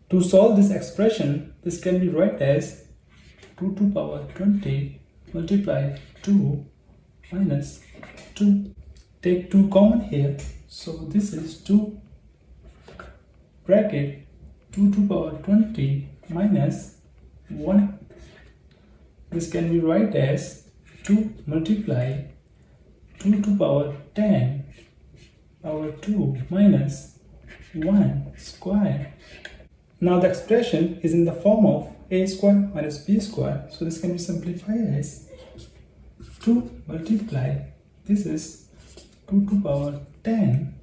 To solve this expression, this can be written as 2 to power 20 multiply 2 minus 2. Take 2 common here, so this is 2 bracket 2 to power 20 minus 1. This can be written as 2 multiply 2 to power 10 power 2 minus 1 square. Now the expression is in the form of a square minus b square, so this can be simplified as 2 multiply, this is 2 to power 10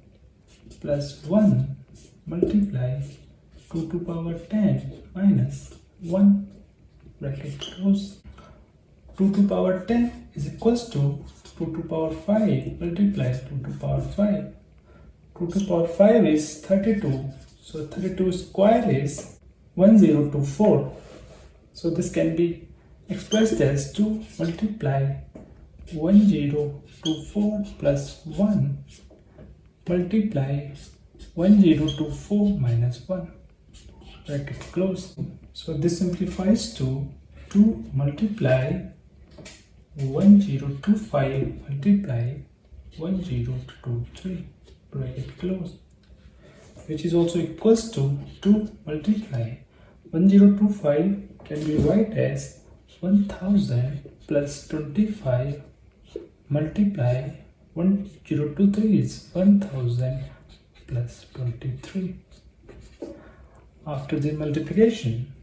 plus 1 multiply 2 to power 10 minus 1 bracket close. 2 to power 10 is equals to 2 to power 5 multiply 2 to power 5. 2 to power 5 is 32. So 32 square is 1024. So this can be expressed as 2 multiply 1024 plus 1 multiply 1024 minus 1 bracket close. So this simplifies to 2 multiply 1025 multiply 1023 bracket close, which is also equals to 2 multiply 1025 can be written as 1000 plus 25 multiply 1023 is 1000 plus 23. After the multiplication,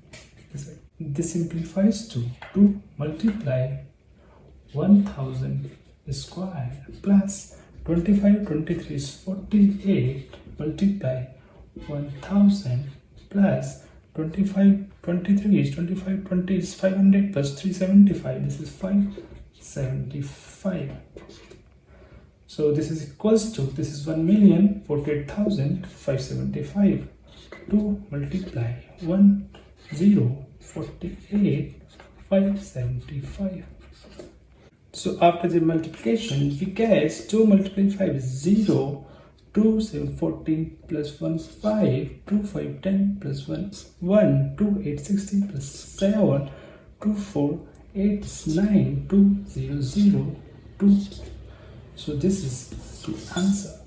this simplifies to 2 multiply 1000 square plus 25 23 is 48 multiply 1000 plus 25 23 is 25 20 is 500 plus 375, this is 575. So this is equals to, this is 1,048,575. 2 multiply 1048,575. So after the multiplication, we get 2 multiplied 5 is 0, 2 7 14 plus 1 5, 2 5 10 plus 1 1, 2 8 16 plus 7, 2 4 8 9, 2 0 0 2. So this is the answer.